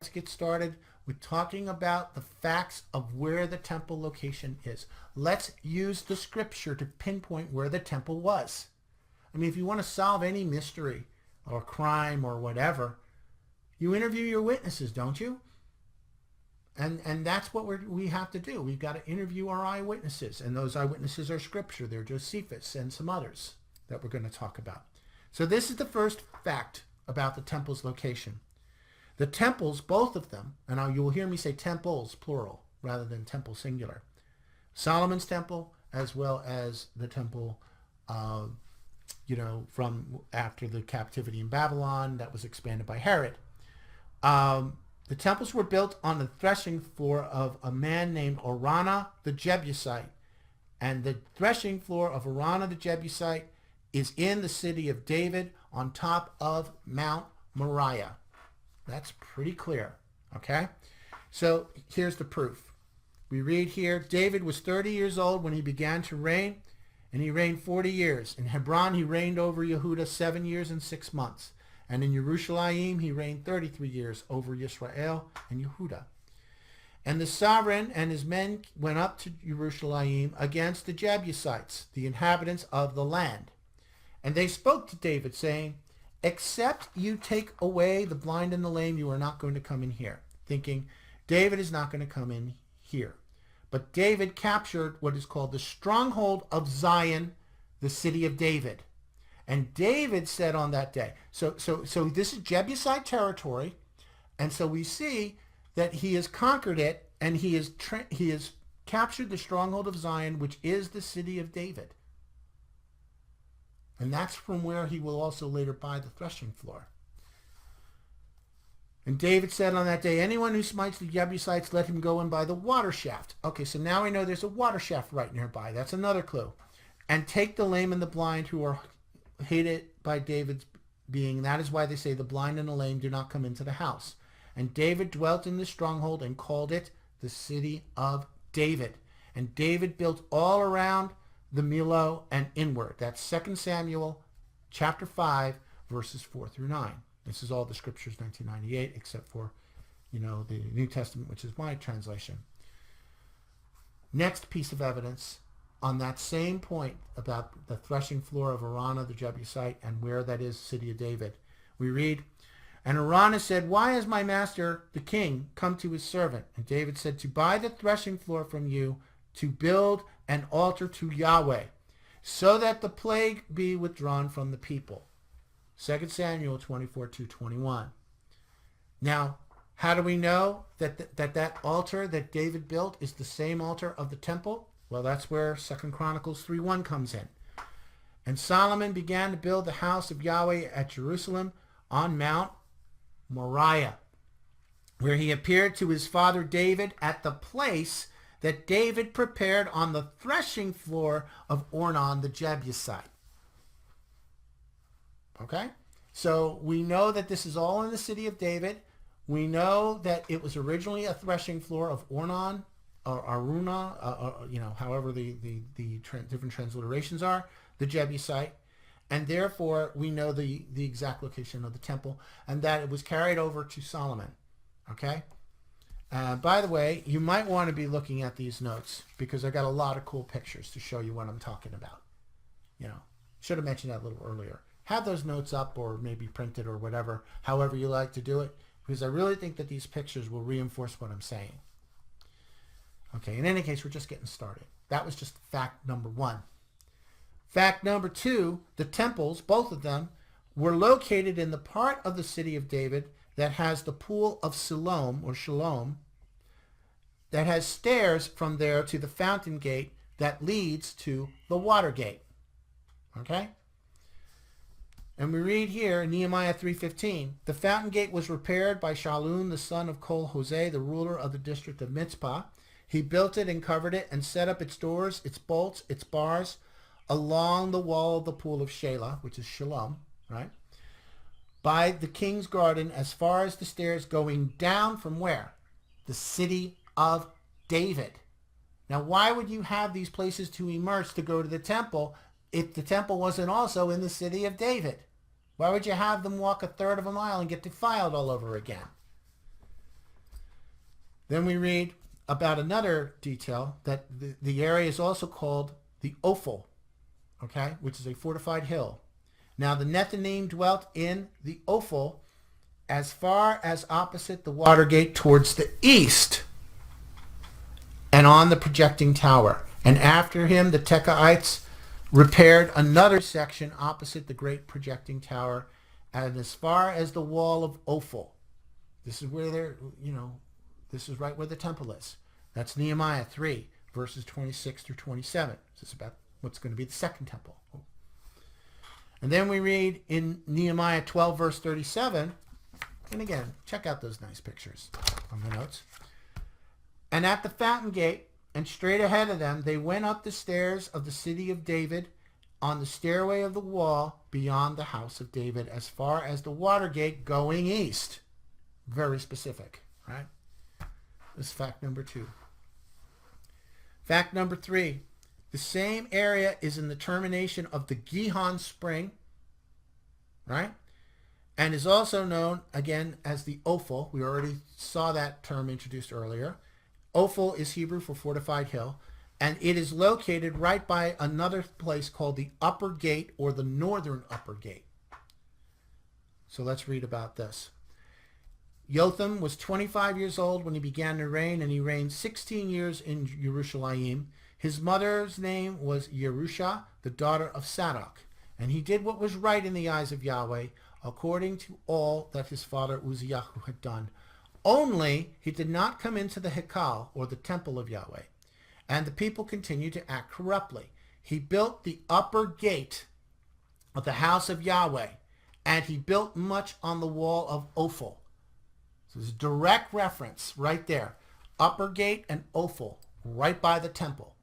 Let's get started with talking about the facts of where the temple location is. Let's use the scripture to pinpoint where the temple was. I mean, if you want to solve any mystery or crime or whatever, you interview your witnesses, don't you? And that's what we have to do. We've got to interview our eyewitnesses, and those eyewitnesses are scripture. They're Josephus and some others that we're going to talk about. So this is the first fact about the temple's location. The temples, both of them, and you will hear me say temples, plural, rather than temple, singular. Solomon's temple, as well as the temple, from after the captivity in Babylon that was expanded by Herod. The temples were built on the threshing floor of a man named Araunah the Jebusite. And the threshing floor of Araunah the Jebusite is in the city of David on top of Mount Moriah. That's pretty clear, okay? So here's the proof. We read here, David was 30 years old when he began to reign, and he reigned 40 years. In Hebron, he reigned over Yehuda 7 years and 6 months. And in Jerusalem, he reigned 33 years over Israel and Yehuda. And the sovereign and his men went up to Jerusalem against the Jebusites, the inhabitants of the land. And they spoke to David, saying, except you take away the blind and the lame, you are not going to come in here. Thinking, David is not going to come in here. But David captured what is called the stronghold of Zion, the city of David. And David said on that day, so this is Jebusite territory, and so we see that he has conquered it, and he has captured the stronghold of Zion, which is the city of David. And that's from where he will also later buy the threshing floor. And David said on that day, anyone who smites the Jebusites, let him go in by the water shaft. Okay, so now we know there's a water shaft right nearby. That's another clue. And take the lame and the blind who are hated by David's being. That is why they say the blind and the lame do not come into the house. And David dwelt in the stronghold and called it the city of David. And David built all around the Millo and inward. That's 2 Samuel chapter 5, verses 4 through 9. This is all the scriptures 1998, except for, the New Testament, which is my translation. Next piece of evidence on that same point about the threshing floor of Araunah the Jebusite and where that is, city of David. We read, and Araunah said, why has my master, the king, come to his servant? And David said, to buy the threshing floor from you, to build an altar to Yahweh, so that the plague be withdrawn from the people. 2 Samuel 24:2-21. Now, how do we know that altar that David built is the same altar of the temple? Well, that's where 2 Chronicles 3:1 comes in. And Solomon began to build the house of Yahweh at Jerusalem on Mount Moriah, where he appeared to his father David at the place that David prepared on the threshing floor of Ornan the Jebusite. Okay? So we know that this is all in the city of David. We know that it was originally a threshing floor of Ornan, or Aruna, however the different transliterations are, the Jebusite. And therefore, we know the exact location of the temple, and that it was carried over to Solomon. Okay? By the way, you might want to be looking at these notes because I got a lot of cool pictures to show you what I'm talking about. Should have mentioned that a little earlier. Have those notes up or maybe printed or whatever, however you like to do it, because I really think that these pictures will reinforce what I'm saying. Okay, in any case, we're just getting started. That was just fact number 1. Fact number 2, the temples, both of them, were located in the part of the city of David that has the pool of Siloam, or Shalom, that has stairs from there to the fountain gate that leads to the water gate. Okay? And we read here in Nehemiah 3:15, the fountain gate was repaired by Shallum, the son of Kol-Hoseh, the ruler of the district of Mitzpah. He built it and covered it and set up its doors, its bolts, its bars along the wall of the pool of Shelah, which is Shalom, right? By the king's garden as far as the stairs going down from where? The city of David. Now, why would you have these places to emerge to go to the temple if the temple wasn't also in the city of David? Why would you have them walk a third of a mile and get defiled all over again? Then we read about another detail that the area is also called the Ophel, okay, which is a fortified hill. Now the Nethinim dwelt in the Ophel as far as opposite the Watergate towards the east and on the projecting tower. And after him, the Tekoites repaired another section opposite the great projecting tower and as far as the wall of Ophel. This is where they're, this is right where the temple is. That's Nehemiah 3, verses 26 through 27. This is about what's going to be the second temple. And then we read in Nehemiah 12, verse 37, and again, check out those nice pictures on the notes. And at the fountain gate, and straight ahead of them, they went up the stairs of the city of David on the stairway of the wall beyond the house of David as far as the water gate going east. Very specific, right? This is fact number 2. Fact number 3. The same area is in the termination of the Gihon spring, right? And is also known, again, as the Ophel. We already saw that term introduced earlier. Ophel is Hebrew for fortified hill. And it is located right by another place called the Upper Gate or the Northern Upper Gate. So let's read about this. Jotham was 25 years old when he began to reign, and he reigned 16 years in Jerusalem. His mother's name was Yerusha, the daughter of Sadok. And he did what was right in the eyes of Yahweh, according to all that his father Uzziah had done. Only he did not come into the Hekal, or the temple of Yahweh. And the people continued to act corruptly. He built the upper gate of the house of Yahweh, and he built much on the wall of Ophel. So there's a direct reference right there. Upper gate and Ophel, right by the temple.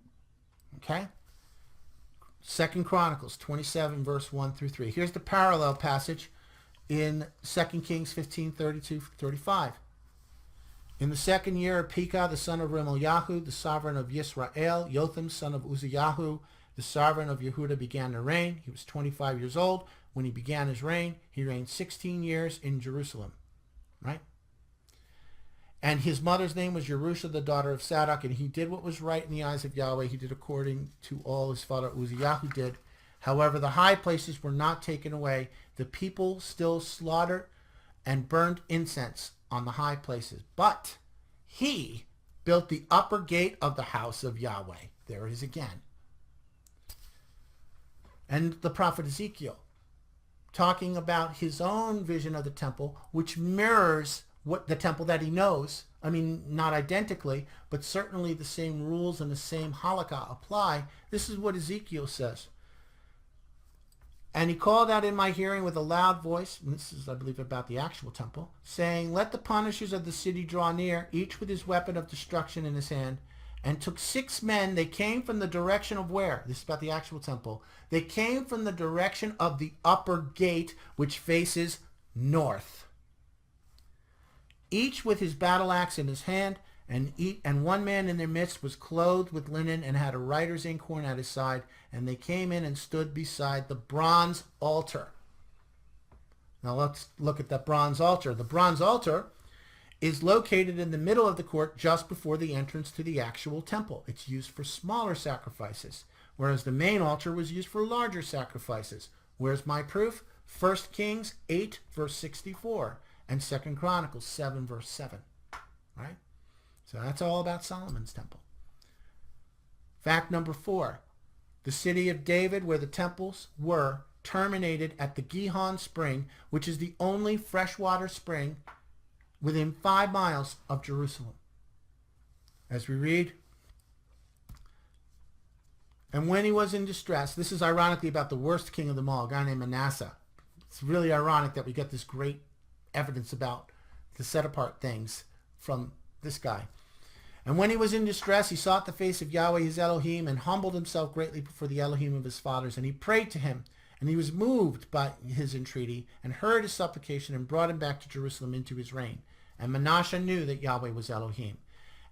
Okay? 2 Chronicles 27, verse 1 through 3. Here's the parallel passage in 2 Kings 15, 32-35. In the second year of Pekah, the son of Remaliahu, the sovereign of Yisrael, Jotham, son of Uzziyahu, the sovereign of Yehuda, began to reign. He was 25 years old. When he began his reign, he reigned 16 years in Jerusalem. Right? And his mother's name was Yerusha, the daughter of Sadok, and he did what was right in the eyes of Yahweh. He did according to all his father Uzziyahu did. However, the high places were not taken away. The people still slaughtered and burned incense on the high places. But he built the upper gate of the house of Yahweh. There it is again. And the prophet Ezekiel, talking about his own vision of the temple, which mirrors what the temple that he knows. I mean, not identically, but certainly the same rules and the same halakha apply. This is what Ezekiel says. And he called out in my hearing with a loud voice, and this is, I believe, about the actual temple, saying, let the punishers of the city draw near, each with his weapon of destruction in his hand, and took 6 men. They came from the direction of where? This is about the actual temple. They came from the direction of the upper gate, which faces north. Each with his battle axe in his hand, and one man in their midst was clothed with linen and had a writer's inkhorn at his side, and they came in and stood beside the bronze altar. Now let's look at that bronze altar. The bronze altar is located in the middle of the court just before the entrance to the actual temple. It's used for smaller sacrifices, whereas the main altar was used for larger sacrifices. Where's my proof? 1 Kings 8, verse 64, and 2 Chronicles 7, verse 7. Right? So that's all about Solomon's temple. Fact number 4. The city of David, where the temples were, terminated at the Gihon spring, which is the only freshwater spring within 5 miles of Jerusalem. As we read, and when he was in distress, this is ironically about the worst king of them all, a guy named Manasseh. It's really ironic that we get this great evidence about the set-apart things from this guy. And when he was in distress, he sought the face of Yahweh his Elohim and humbled himself greatly before the Elohim of his fathers. And he prayed to him, and he was moved by his entreaty and heard his supplication and brought him back to Jerusalem into his reign. And Manasseh knew that Yahweh was Elohim.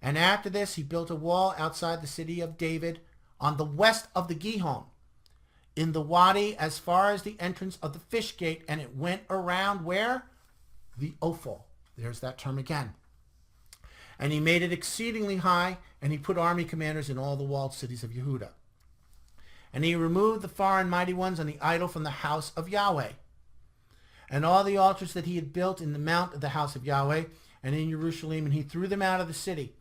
And after this, he built a wall outside the city of David on the west of the Gihon, in the wadi as far as the entrance of the fish gate, and it went around where? The Ophel. There's that term again. And he made it exceedingly high, and he put army commanders in all the walled cities of Yehuda. And he removed the foreign mighty ones and the idol from the house of Yahweh. And all the altars that he had built in the mount of the house of Yahweh and in Jerusalem, and he threw them out of the city.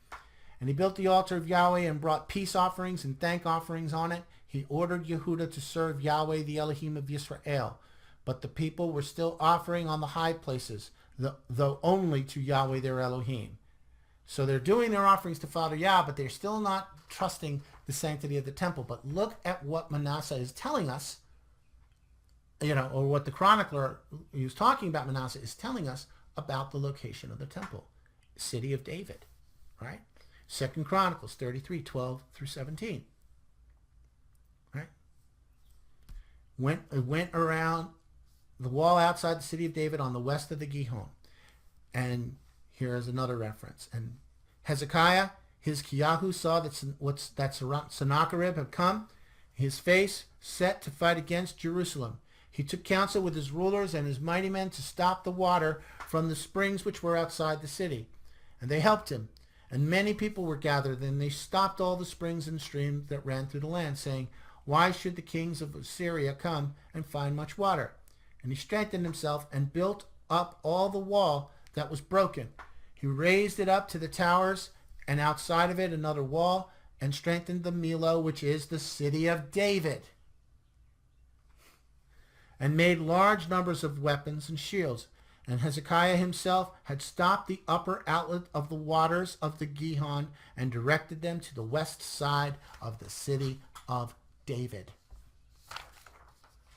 And he built the altar of Yahweh and brought peace offerings and thank offerings on it. He ordered Yehuda to serve Yahweh, the Elohim of Israel. But the people were still offering on the high places, though only to Yahweh their Elohim. So they're doing their offerings to Father Yah, but they're still not trusting the sanctity of the temple. But look at what Manasseh is telling us, or what the chronicler who's talking about Manasseh is telling us about the location of the temple, city of David, right? 2 Chronicles 33, 12 through 17, right? Went around the wall outside the city of David on the west of the Gihon. And here is another reference. And Hezekiah, Hizkiyahu, saw that Sennacherib had come, his face set to fight against Jerusalem. He took counsel with his rulers and his mighty men to stop the water from the springs which were outside the city. And they helped him. And many people were gathered, and they stopped all the springs and streams that ran through the land, saying, "Why should the kings of Assyria come and find much water?" And he strengthened himself and built up all the wall that was broken. He raised it up to the towers, and outside of it another wall, and strengthened the Millo, which is the city of David, and made large numbers of weapons and shields. And Hezekiah himself had stopped the upper outlet of the waters of the Gihon and directed them to the west side of the city of David.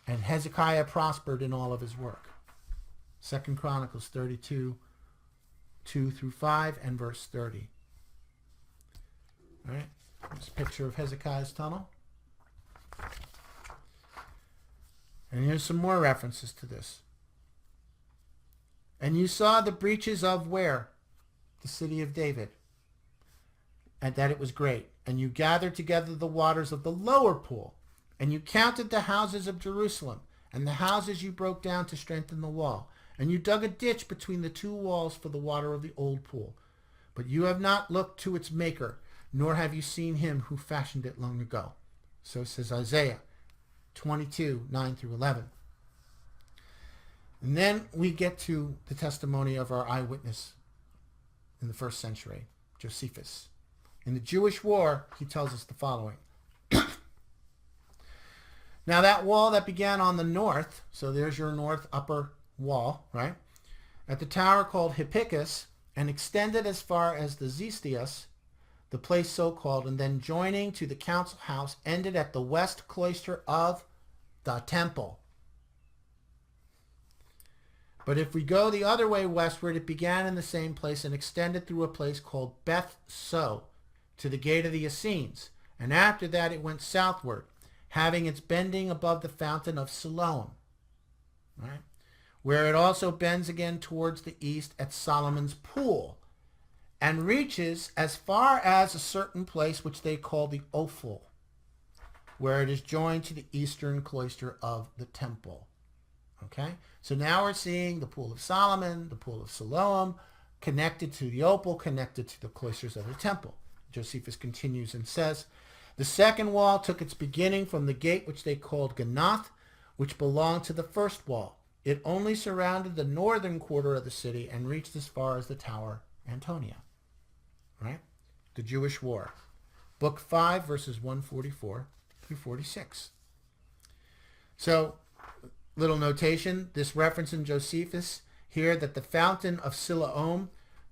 And Hezekiah prospered in all of his work. 2 Chronicles 32, 2 through 5, and verse 30. All right, here's a picture of Hezekiah's tunnel. And here's some more references to this. And you saw the breaches of where? The city of David. And that it was great. And you gathered together the waters of the lower pool. And you counted the houses of Jerusalem. And the houses you broke down to strengthen the wall. And you dug a ditch between the two walls for the water of the old pool. But you have not looked to its maker, nor have you seen him who fashioned it long ago. So says Isaiah 22, 9 through 11. And then we get to the testimony of our eyewitness in the first century, Josephus. In the Jewish War, he tells us the following. Now that wall that began on the north, so there's your north upper wall, right? At the tower called Hippicus, and extended as far as the Zistius, the place so called, and then joining to the council house, ended at the west cloister of the temple. But if we go the other way westward, it began in the same place and extended through a place called Beth-So to the gate of the Essenes. And after that it went southward, having its bending above the fountain of Siloam, right? Where it also bends again towards the east at Solomon's pool, and reaches as far as a certain place which they call the Ophel, where it is joined to the eastern cloister of the temple. Okay, so now we're seeing the Pool of Solomon, the Pool of Siloam, connected to the Opal, connected to the cloisters of the temple. Josephus continues and says, the second wall took its beginning from the gate which they called Ganath, which belonged to the first wall. It only surrounded the northern quarter of the city and reached as far as the Tower Antonia. Right? The Jewish War. Book 5, verses 144 through 46. So, little notation, this reference in Josephus here that the fountain of Siloam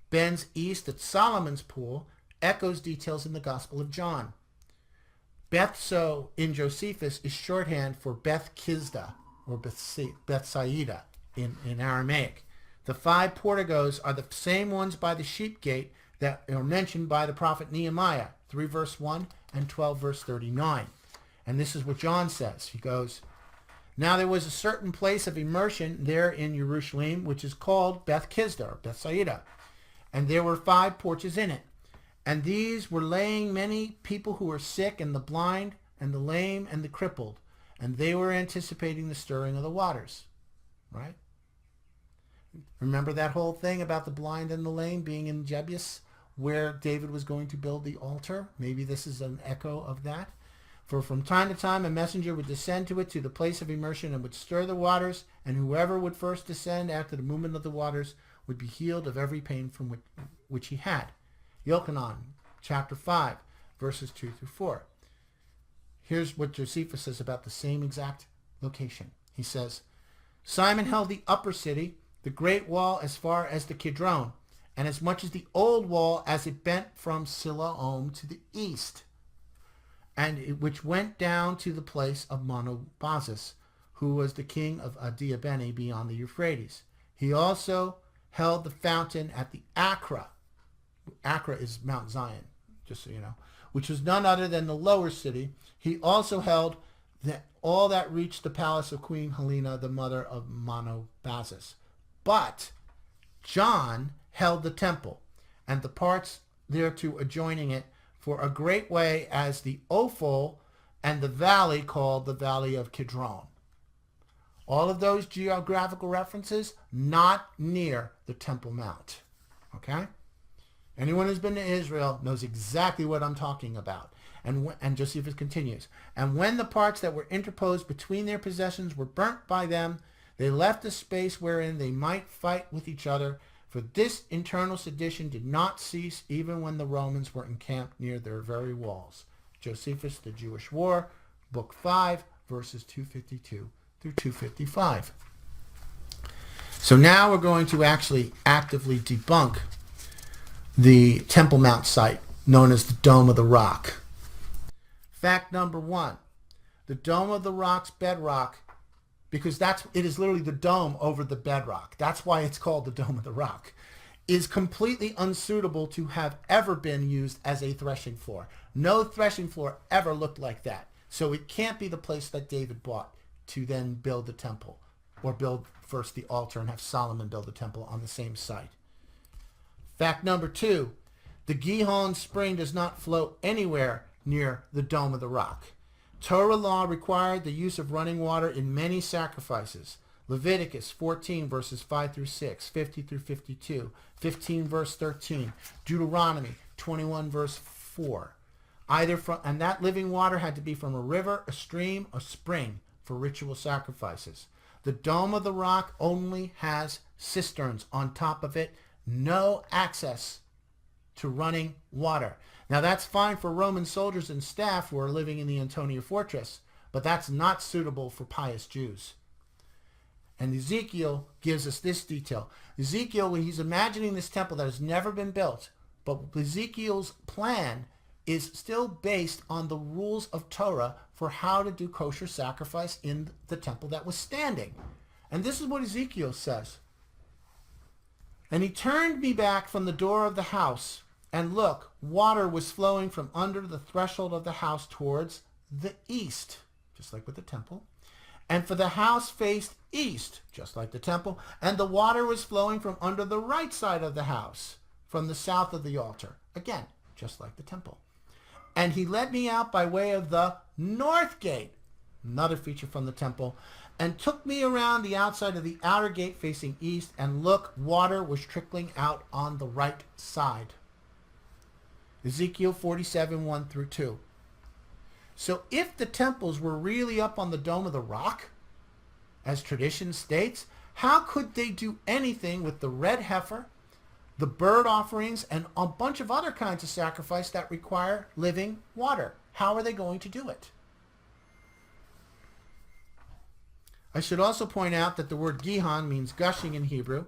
bends east at Solomon's pool echoes details in the Gospel of John. Beth-So in Josephus is shorthand for Beth Kizda or Bethsaida in Aramaic. The 5 porticos are the same ones by the sheep gate that are mentioned by the prophet Nehemiah, 3 verse 1 and 12 verse 39. And this is what John says. He goes, now there was a certain place of immersion there in Jerusalem, which is called Beth Kizda, or Bethsaida, and there were 5 porches in it. And these were laying many people who were sick, and the blind, and the lame, and the crippled, and they were anticipating the stirring of the waters. Right? Remember that whole thing about the blind and the lame being in Jebus? where David was going to build the altar. Maybe this is an echo of that. For from time to time a messenger would descend to it, to the place of immersion, and would stir the waters, and whoever would first descend after the movement of the waters would be healed of every pain from which he had. Yochanan, chapter 5, verses 2 through 4. Here's what Josephus says about the same exact location. He says, Simon held the upper city, the great wall as far as the Kidron, and as much as the old wall as it bent from Siloam to the east, and which went down to the place of Monobazus, who was the king of Adiabene beyond the Euphrates. He also held the fountain at the Akra. Akra is Mount Zion, just so you know, which was none other than the lower city. He also held all that reached the palace of Queen Helena, the mother of Monobazus. But John held the temple, and the parts thereto adjoining it, for a great way as the Ophel, and the valley called the Valley of Kidron. All of those geographical references, not near the Temple Mount. Okay? Anyone who's been to Israel knows exactly what I'm talking about. And Josephus continues, and when the parts that were interposed between their possessions were burnt by them, they left a space wherein they might fight with each other, for this internal sedition did not cease even when the Romans were encamped near their very walls. Josephus, The Jewish War, Book 5, verses 252 through 255. So now we're going to actually actively debunk the Temple Mount site known as the Dome of the Rock. Fact number 1, the Dome of the Rock's bedrock, because it is literally the dome over the bedrock. That's why it's called the Dome of the Rock, is completely unsuitable to have ever been used as a threshing floor. No threshing floor ever looked like that. So it can't be the place that David bought to then build the temple, or build first the altar and have Solomon build the temple on the same site. Fact number 2, the Gihon spring does not flow anywhere near the Dome of the Rock. Torah law required the use of running water in many sacrifices. Leviticus 14 verses 5 through 6, 50 through 52, 15 verse 13, Deuteronomy 21 verse 4. And that living water had to be from a river, a stream, a spring for ritual sacrifices. The Dome of the Rock only has cisterns on top of it, no access to running water. Now that's fine for Roman soldiers and staff who are living in the Antonia fortress, but that's not suitable for pious Jews. And Ezekiel gives us this detail. Ezekiel, when he's imagining this temple that has never been built, but Ezekiel's plan is still based on the rules of Torah for how to do kosher sacrifice in the temple that was standing. And this is what Ezekiel says. And he turned me back from the door of the house, and look, water was flowing from under the threshold of the house towards the east, just like with the temple. And for the house faced east, just like the temple, and the water was flowing from under the right side of the house, from the south of the altar, again, just like the temple. And he led me out by way of the north gate, another feature from the temple, and took me around the outside of the outer gate facing east, and look, water was trickling out on the right side. Ezekiel 47, 1 through 2. So if the temples were really up on the Dome of the Rock, as tradition states, how could they do anything with the red heifer, the bird offerings, and a bunch of other kinds of sacrifice that require living water? How are they going to do it? I should also point out that the word Gihon means gushing in Hebrew.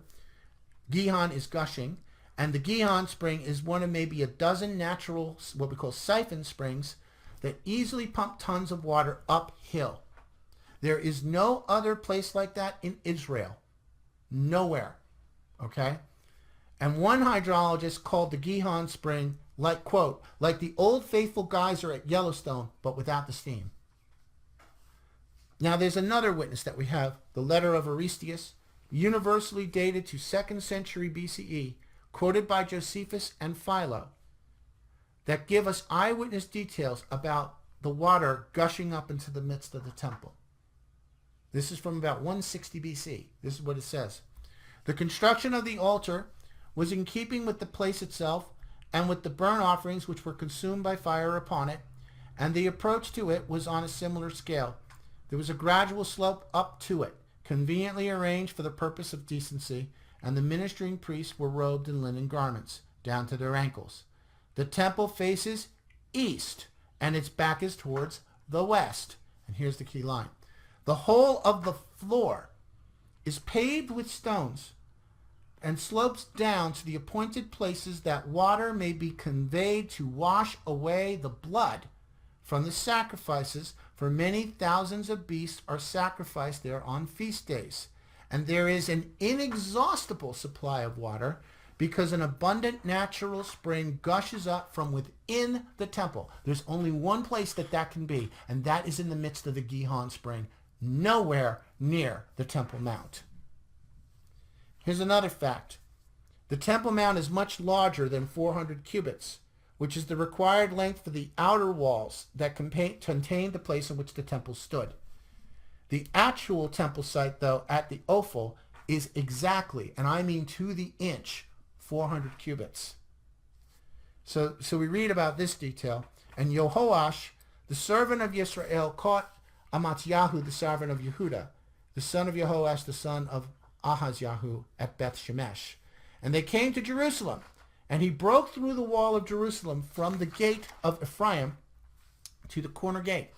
Gihon is gushing. And the Gihon spring is one of maybe a dozen natural, what we call siphon springs, that easily pump tons of water uphill. There is no other place like that in Israel. Nowhere. Okay? And one hydrologist called the Gihon spring, like, quote, like the old faithful geyser at Yellowstone, but without the steam. Now there's another witness that we have, the letter of Aristeas, universally dated to 2nd century BCE, quoted by Josephus and Philo, that give us eyewitness details about the water gushing up into the midst of the temple. This is from about 160 BC. This is what it says. The construction of the altar was in keeping with the place itself and with the burnt offerings which were consumed by fire upon it, and the approach to it was on a similar scale. There was a gradual slope up to it, conveniently arranged for the purpose of decency, and the ministering priests were robed in linen garments, down to their ankles. The temple faces east, and its back is towards the west. And here's the key line. The whole of the floor is paved with stones and slopes down to the appointed places that water may be conveyed to wash away the blood from the sacrifices, for many thousands of beasts are sacrificed there on feast days. And there is an inexhaustible supply of water, because an abundant natural spring gushes up from within the temple. There's only one place that can be, and that is in the midst of the Gihon spring, nowhere near the Temple Mount. Here's another fact. The Temple Mount is much larger than 400 cubits, which is the required length for the outer walls that contain the place in which the temple stood. The actual temple site, though, at the Ophel is exactly, and I mean to the inch, 400 cubits. So we read about this detail. And Jehoash, the servant of Yisrael, caught Amatyahu, the servant of Yehuda, the son of Jehoash, the son of Ahazyahu, at Beth Shemesh. And they came to Jerusalem, and he broke through the wall of Jerusalem from the gate of Ephraim to the corner gate,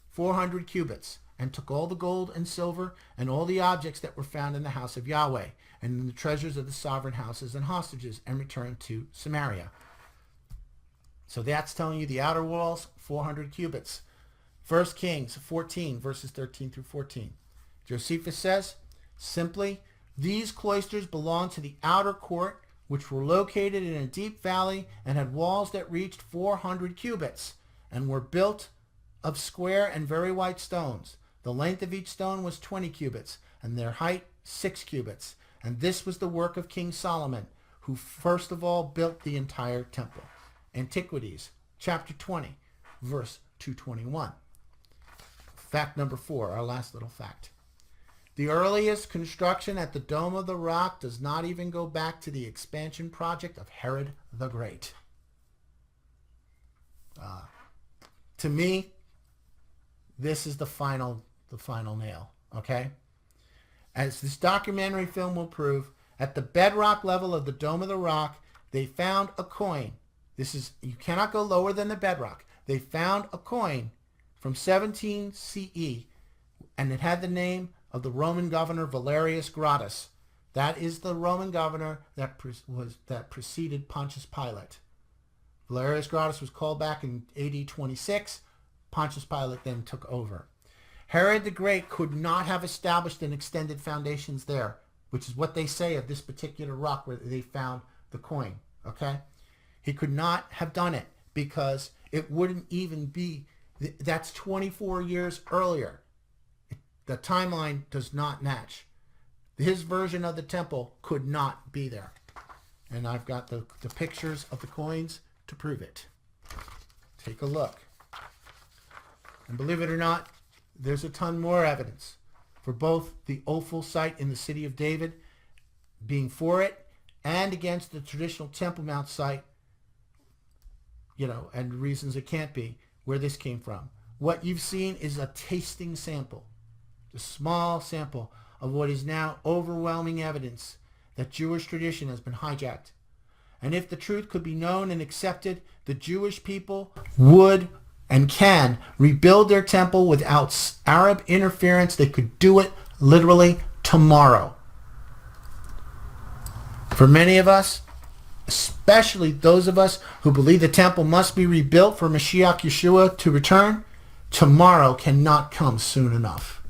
400 cubits, and took all the gold and silver and all the objects that were found in the house of Yahweh and in the treasures of the sovereign houses and hostages, and returned to Samaria. So that's telling you the outer walls, 400 cubits. 1 Kings 14, verses 13 through 14. Josephus says, simply, these cloisters belonged to the outer court, which were located in a deep valley and had walls that reached 400 cubits, and were built of square and very white stones. The length of each stone was 20 cubits, and their height 6 cubits. And this was the work of King Solomon, who first of all built the entire temple. Antiquities, chapter 20, verse 221. Fact number 4, our last little fact. The earliest construction at the Dome of the Rock does not even go back to the expansion project of Herod the Great. To me, this is the final nail, okay? As this documentary film will prove, at the bedrock level of the Dome of the Rock, they found a coin. You cannot go lower than the bedrock. They found a coin from 17 CE, and it had the name of the Roman governor Valerius Gratus. That is the Roman governor that preceded Pontius Pilate. Valerius Gratus was called back in AD 26. Pontius Pilate then took over. Herod the Great could not have established and extended foundations there, which is what they say of this particular rock where they found the coin, okay? He could not have done it because it wouldn't even be, that's 24 years earlier. The timeline does not match. His version of the temple could not be there. And I've got the pictures of the coins to prove it. Take a look. And believe it or not, there's a ton more evidence for both the Ophel site in the city of David being for it and against the traditional Temple Mount site, and reasons it can't be, where this came from. What you've seen is a tasting sample, a small sample of what is now overwhelming evidence that Jewish tradition has been hijacked. And if the truth could be known and accepted, the Jewish people would and can rebuild their temple without Arab interference. They could do it literally tomorrow. For many of us, especially those of us who believe the temple must be rebuilt for Mashiach Yeshua to return, tomorrow cannot come soon enough.